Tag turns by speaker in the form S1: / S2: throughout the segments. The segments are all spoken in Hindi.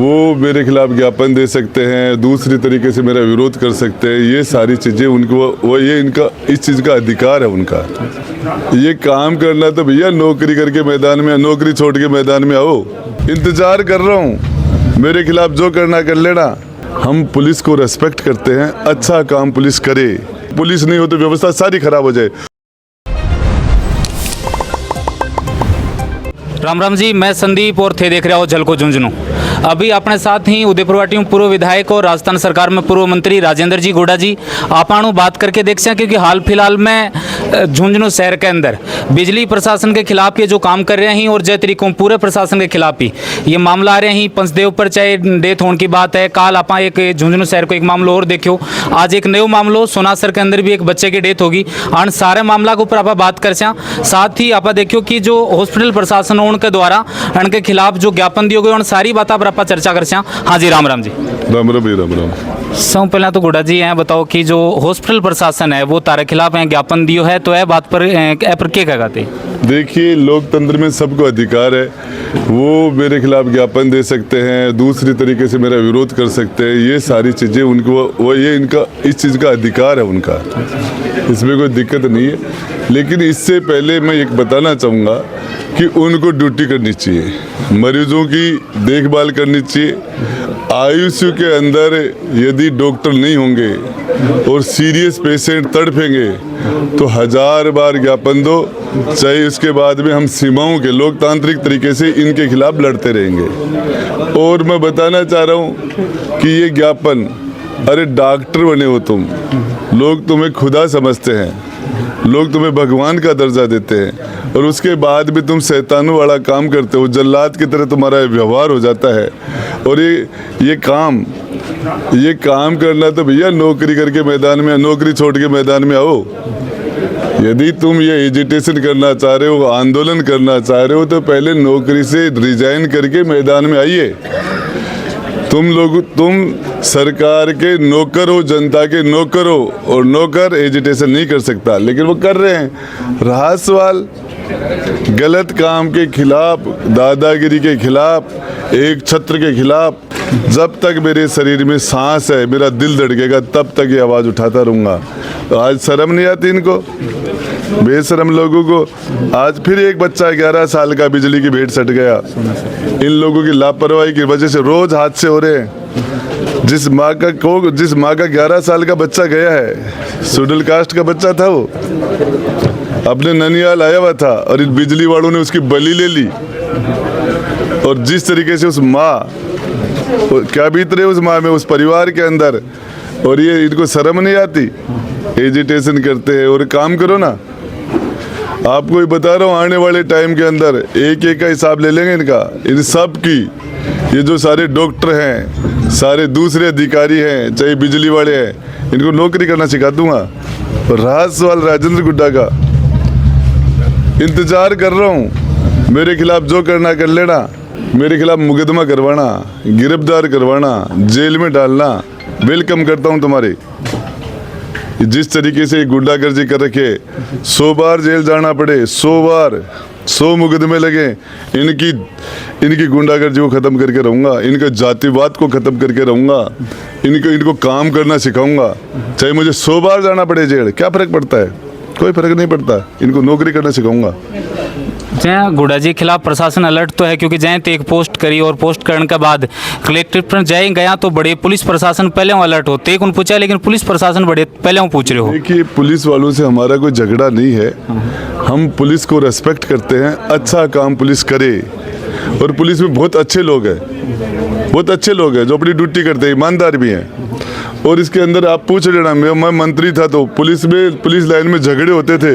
S1: वो मेरे खिलाफ ज्ञापन दे सकते हैं, दूसरी तरीके से मेरा विरोध कर सकते हैं। ये सारी चीज़ें उनको ये इनका इस चीज़ का अधिकार है उनका। ये काम करना तो भैया नौकरी करके मैदान में, नौकरी छोड़ के मैदान में आओ। इंतजार कर रहा हूँ, मेरे खिलाफ जो करना कर लेना। हम पुलिस को रेस्पेक्ट करते हैं, अच्छा काम पुलिस करे। पुलिस नहीं हो तो व्यवस्था सारी खराब हो जाए।
S2: राम राम जी, मैं संदीप और थे देख रहा हूँ झलको झुंझुनू। अभी अपने साथ ही उदयपुर वाटी में पूर्व विधायक और राजस्थान सरकार में पूर्व मंत्री राजेंद्र जी गोड़ा जी आपाणु बात करके देख सकते हैं, क्योंकि हाल फिलहाल में झुंझुनू शहर के अंदर बिजली प्रशासन के खिलाफ ये जो काम कर रहे हैं और जय तरीकों पूरे प्रशासन के खिलाफ ही ये मामला आ रहे हैं। पंचदेव पर चाहे डेथ होने की बात है, काल आप एक झुंझुनू शहर को एक मामला और देखो, आज एक नया मामलो सोनासर के अंदर भी एक बच्चे की डेथ होगी। और सारे मामला के ऊपर आप बात कर साथ ही आप देखो कि जो हॉस्पिटल प्रशासन उनके द्वारा उनके खिलाफ जो ज्ञापन दिए गए, सारी बात आप चर्चा कर। हाँ जी, राम राम जी।
S1: राम राम राम राम।
S2: सब पहले तो गुड़ा जी हैं बताओ कि जो हॉस्पिटल प्रशासन है वो तारे खिलाफ ज्ञापन दियो है, तो यह बात पर क्या कहते? देखिए,
S1: लोकतंत्र में सबको अधिकार है, वो मेरे खिलाफ ज्ञापन दे सकते हैं, दूसरी तरीके से मेरा विरोध कर सकते हैं। ये सारी चीज़ें उनको ये इनका इस चीज़ का अधिकार है उनका, इसमें कोई दिक्कत नहीं है। लेकिन इससे पहले मैं एक बताना चाहूँगा कि उनको ड्यूटी करनी चाहिए, मरीजों की देखभाल करनी चाहिए। आईसीयू के अंदर यदि डॉक्टर नहीं होंगे और सीरियस पेशेंट तड़पेंगे तो 1000 बार ज्ञापन दो, चाहे उसके बाद में हम सीमाओं के लोकतांत्रिक तरीके से इनके खिलाफ लड़ते रहेंगे। और मैं बताना चाह रहा हूँ कि ये ज्ञापन, अरे डॉक्टर बने हो तुम, लोग तुम्हें खुदा समझते हैं, लोग तुम्हें भगवान का दर्जा देते हैं, और उसके बाद भी तुम शैतानों वाला काम करते हो, जल्लाद की तरह तुम्हारा व्यवहार हो जाता है। और ये काम करना तो भैया नौकरी करके मैदान में, नौकरी छोड़ के मैदान में आओ। यदि तुम ये एजिटेशन करना चाह रहे हो, आंदोलन करना चाह रहे हो, तो पहले नौकरी से रिजाइन करके मैदान में आइए। तुम सरकार के नौकर हो, जनता के नौकर हो, और नौकर एजिटेशन नहीं कर सकता, लेकिन वो कर रहे हैं। रहा सवाल गलत काम के खिलाफ, दादागिरी के खिलाफ, एक छत्र के खिलाफ, जब तक मेरे शरीर में सांस है, मेरा दिल धड़केगा, तब तक ये आवाज़ उठाता रहूँगा। तो आज शर्म नहीं आती इनको, बेशरम लोगों को। आज फिर एक बच्चा 11 साल का बिजली की भेंट सट गया। इन लोगों की लापरवाही की वजह से रोज हादसे हो रहे हैं। जिस माँ का 11 साल का बच्चा गया है, शेड्यूल कास्ट का बच्चा था, वो अपने ननियाल आया हुआ था और इन बिजली वालों ने उसकी बलि ले ली। और जिस तरीके से उस माँ, क्या बीत रहे उस माँ में, उस परिवार के अंदर, और ये इनको शर्म नहीं आती, एजिटेशन करते हैं। और काम करो ना, आपको ही बता रहा हूँ, आने वाले टाइम के अंदर एक का हिसाब ले लेंगे इनका, इन सब की। ये जो सारे डॉक्टर हैं, सारे दूसरे अधिकारी हैं, चाहे बिजली वाले हैं, इनको नौकरी करना सिखा दूंगा। रहा सवाल राजेंद्र गुड्डा का, इंतजार कर रहा हूँ, मेरे खिलाफ जो करना कर लेना। मेरे खिलाफ मुकदमा करवाना, गिरफ्तार करवाना, जेल में डालना, वेलकम करता हूँ तुम्हारे। जिस तरीके से गुंडागर्दी कर रखे, 100 बार जेल जाना पड़े, 100 बार, 100 मुकदमे लगे, इनकी गुंडागर्दी को खत्म करके रहूँगा, इनका जातिवाद को खत्म करके रहूँगा, इनको काम करना सिखाऊंगा। चाहे मुझे 100 बार जाना पड़े जेल, क्या फर्क पड़ता है? कोई फर्क नहीं पड़ता, इनको नौकरी करना सिखाऊंगा।
S2: जय गुड़ा जी खिलाफ प्रशासन अलर्ट तो है, क्योंकि जय तो एक पोस्ट करी और पोस्ट करने के बाद कलेक्ट्रेट पर जय गया तो बड़े पुलिस प्रशासन पहले अलर्ट होते उन पूछा, लेकिन पुलिस प्रशासन बड़े पहले पूछ रहे हो।
S1: देखिए, पुलिस वालों से हमारा कोई झगड़ा नहीं है, हम पुलिस को रेस्पेक्ट करते हैं, अच्छा काम पुलिस करे। और पुलिस में बहुत अच्छे लोग हैं, बहुत अच्छे लोग हैं जो अपनी ड्यूटी करते हैं, ईमानदार भी हैं। और इसके अंदर आप पूछ लेना, मैं मंत्री था तो पुलिस लाइन में झगड़े होते थे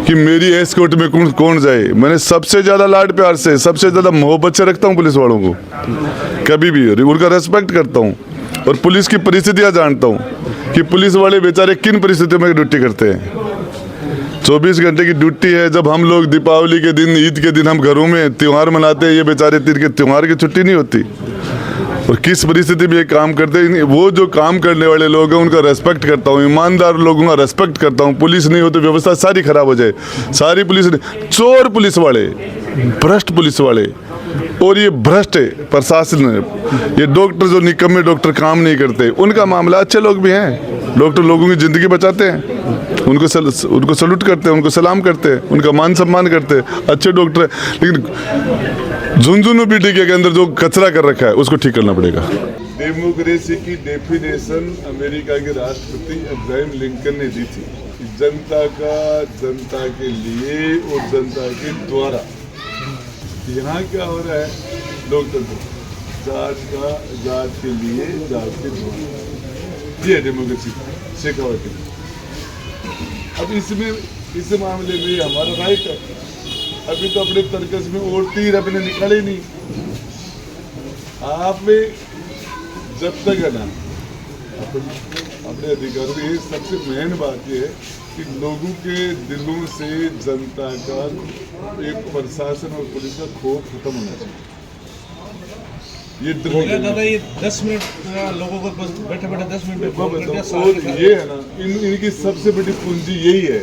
S1: कि मेरी एस्कॉर्ट में कौन जाए। मैंने सबसे ज़्यादा लाड प्यार से, सबसे ज़्यादा मोहब्बत से रखता हूँ पुलिस वालों को, कभी भी उनका रेस्पेक्ट करता हूँ। और पुलिस की परिस्थितियाँ जानता हूँ कि पुलिस वाले बेचारे किन परिस्थितियों में ड्यूटी करते हैं। 24 घंटे की ड्यूटी है। जब हम लोग दीपावली के दिन, ईद के दिन हम घरों में त्यौहार मनाते हैं, ये बेचारे तीर के त्यौहार की छुट्टी नहीं होती। और किस परिस्थिति में ये काम करते हैं, वो जो काम करने वाले लोग हैं उनका रेस्पेक्ट करता हूँ, ईमानदार लोगों का रेस्पेक्ट करता हूँ। पुलिस नहीं हो तो व्यवस्था सारी खराब हो जाए। सारी पुलिस, चोर पुलिस वाले, भ्रष्ट पुलिस वाले, और ये भ्रष्ट है प्रशासन है। ये डॉक्टर जो निकम्मे डॉक्टर काम नहीं करते, उनका मामला। अच्छे लोग भी हैं, डॉक्टर लोगों की ज़िंदगी बचाते हैं, उनको सल्यूट करते हैं, उनको सलाम करते हैं, उनका मान सम्मान करते हैं, अच्छे डॉक्टर हैं। लेकिन झुंझुनू पीटीके के अंदर जो कचरा कर रखा है उसको ठीक करना पड़ेगा। डेमोक्रेसी की डेफिनेशन अमेरिका के राष्ट्रपति अब्राहम लिंकन ने दी थी, जनता का जनता के लिए और जनता के द्वारा। यहाँ क्या हो रहा है? लोकतंत्र, जात का जात के लिए, जात के द्वारा, ये डेमोक्रेसी शेखावत है। अब इसमें इस मामले में हमारा राइट है। अभी तो अपने तर्कस में और तीर अपने निकाले नहीं। आप में जब तक है ना अपने अधिकारों की सबसे मेन बात यह है कि लोगों के दिलों से जनता का एक प्रशासन और पुलिस का खौफ खत्म होना चाहिए। ये
S3: हो गया दादा, ये 10 मिनट लोगों को बस बैठे बैठे 10 मिनट में
S1: और ये है ना इनकी सबसे बड़ी पूंजी यही है।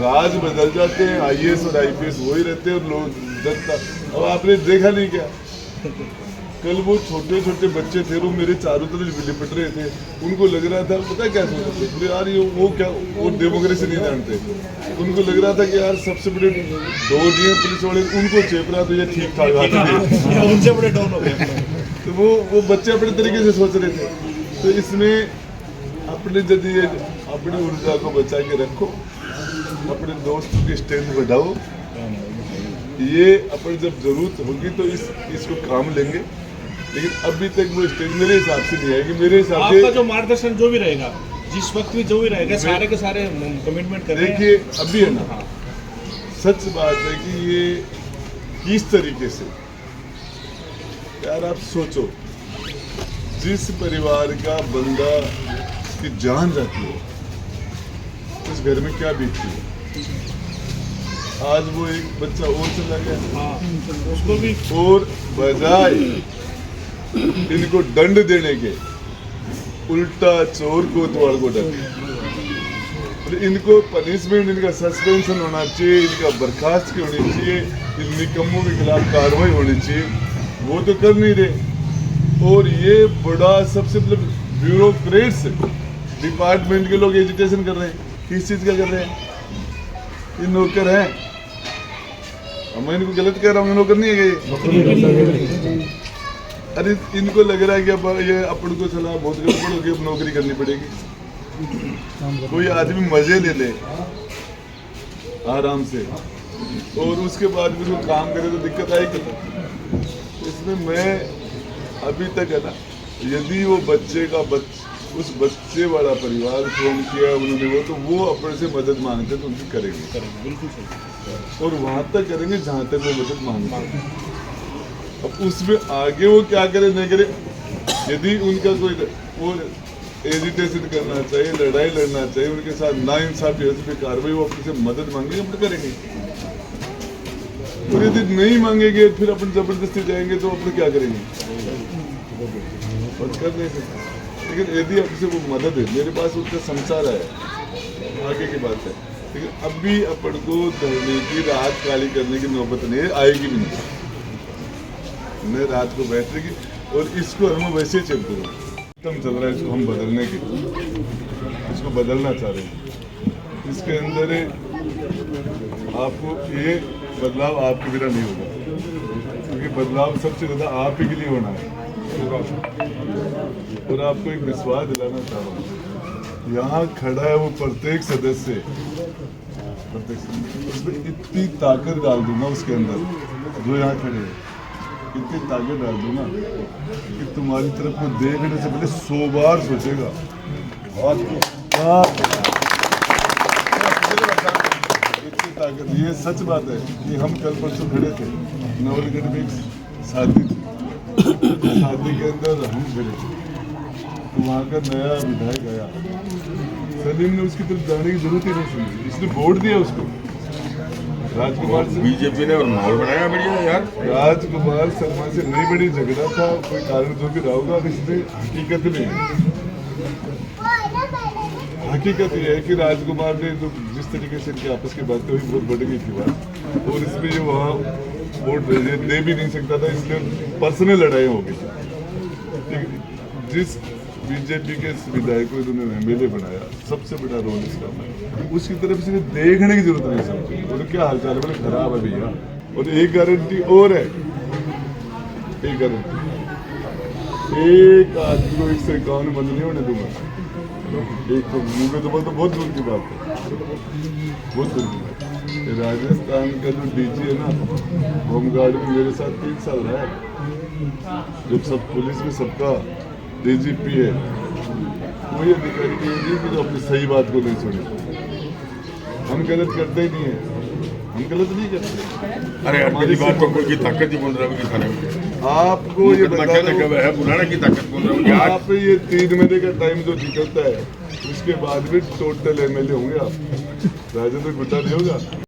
S1: राज बदल जाते हैं, IAS और IPS वही रहते हैं और लोग जनता। अब आपने देखा नहीं क्या, कल वो छोटे छोटे बच्चे थे, वो मेरे चारों तरफ लिपट रहे थे। उनको लग रहा था, पता क्या सोच रहे थे यार, ये वो क्या, वो डेमोक्रेसी नहीं जानते। उनको लग रहा था कि यार सबसे बड़े डॉन ये पुलिस वाले, उनको चेप रहा तो ये ठीक ठाक बात है,
S3: उनसे बड़े डाउन हो गए।
S1: तो वो बच्चे अपने तरीके से सोच रहे थे। तो इसमें अपने यदि अपनी ऊर्जा को बचा के रखो, अपने दोस्तों की स्ट्रेंथ बढ़ाओ। ये अपन जब जरूरत होगी तो इसको काम लेंगे, लेकिन अभी तक वो स्टेज मेरे हिसाब से नहीं आएगी। मेरे हिसाब से
S3: आपका जो मार्गदर्शन जो भी रहेगा, जिस वक्त भी जो भी रहेगा, सारे के सारे कमिटमेंट कर रहे हैं।
S1: देखिए अभी है ना, सच बात है कि ये किस तरीके से, यार आप सोचो, जिस परिवार का बंदा की जान जाती है उस घर में क्या बीतती है। आज वो एक बच्चा और चला गया,
S3: उसको भी,
S1: और बजाय इनको दंड देने के उल्टा चोर कोतवाल को दंड। इनको पनिशमेंट, इनका सस्पेंशन होना चाहिए, इनका बर्खास्त की होनी चाहिए, इन निकम्मों के खिलाफ कार्रवाई होनी चाहिए। वो तो कर नहीं रहे। और ये बड़ा सबसे मतलब ब्यूरोक्रेट्स डिपार्टमेंट के लोग एजुटेशन कर रहे हैं। किस चीज़ का कर रहे हैं? ये नौकर हैं। मैं इनको गलत कह रहा हूँ, नौकर नहीं है ये। अरे इनको लग रहा है कि अब ये अपन को चला बहुत गड़बड़ होगी, अब नौकरी करनी पड़ेगी। कोई आदमी मजे ले ले आराम से और उसके बाद भी वो काम करे तो दिक्कत आएगी। इसमें मैं अभी तक है ना, यदि वो बच्चे का उस बच्चे वाला परिवार फोन किया उन्होंने, वो तो वो अपने से मदद मांगते तो उनकी करेंगे,
S3: बिल्कुल सही।
S1: और वहाँ तक करेंगे जहाँ तक वो मदद मांगते। अब उसमें आगे वो क्या करे नहीं करे, यदि उनका कोई वो एजिटेशन करना चाहिए, लड़ाई लड़ना चाहिए, उनके साथ नाइंसाफी पे कार्रवाई, वो अपने से मदद मांगेंगे, अपन करेंगे। और यदि नहीं मांगेंगे फिर अपन जबरदस्ती जाएंगे तो अपन क्या करेंगे, और कर नहीं सकते। लेकिन यदि आपसे वो मदद है, मेरे पास उसका संसार है, आगे की बात है। लेकिन अब भी अपन को धरने की रात काली करने की नौबत नहीं आएगी भी नहीं। मैं रात को बैठेगी और इसको हम वैसे चलते हैं। एकदम चल रहा है, इसको हम बदलने के, इसको बदलना चाह रहे हैं। इसके अंदर आपको ये बदलाव आपके बिना नहीं होगा, क्योंकि बदलाव सबसे ज़्यादा आप ही के लिए होना है। और आपको एक विश्वास दिलाना चाह रहा हूँ, यहाँ खड़ा है वो प्रत्येक सदस्य, उसमें इतनी ताकत डाल दूंगा उसके अंदर, जो यहाँ खड़े हैं इतनी ताकत डाल दूंगा कि तुम्हारी तरफ को देखने से पहले 100 बार सोचेगा। इतनी ताकत, ये सच बात है कि हम कल परसों खड़े थे नवलगढ़ में, एक शादी थी, शादी के अंदर हम खड़े थे, तो वहाँ का नया विधायक आया, सलीम ने उसकी तरफ जाने की जरूरत ही नहीं सुनी, इसने वोट दिया उसको, राजकुमार से।
S4: बीजेपी ने और माहौल बनाया बढ़िया यार।
S1: राजकुमार शर्मा से नहीं बड़ी झगड़ा था, कोई कारण जो भी रहा होगा, इसमें हकीकत में हकीकत ये है कि राजकुमार ने जो जिस तरीके से इनकी आपस की बातें हुई बहुत बढ़ गई थी बात, और इसमें ये वहाँ वोट दे भी नहीं सकता था, इसलिए पर्सनल लड़ाई हो गई। ठीक है? जिस बीजेपी के विधायक को इन्होंने एमएलए बनाया, सबसे बड़ा रोल इसका है। उसकी तरफ से देखने की जरूरत नहीं समझी, बोले क्या हाल चाल है, बोले खराब है भैया। और एक गारंटी और है, एक गारंटी, एक आदमी को 151 बंद नहीं होने दूंगा। एक तो मुंह पे तो बहुत दूर की बात है, बहुत दूर की बात है। राजस्थान का जो डीजी है ना, होमगार्ड में मेरे साथ 3 साल रहा है। जब सब पुलिस में सबका डीजीपी है, कोई अधिकारी नहीं कि जो अपनी सही बात को नहीं सुने। हम गलत करते ही नहीं है, हम गलत नहीं करते।
S4: अरे यार मेरी बात तो कोई की ताकत ही बोल रहा है कि थाने में
S1: आपको ये बता
S4: कब है बुलाना की ताकत बोल रहा हूँ यार।
S1: आप ये 3 महीने का टाइम जो निकलता है, उसके बाद भी टोटल एमएलए होंगे आप। राजेंद्र गुड्डा नहीं होगा।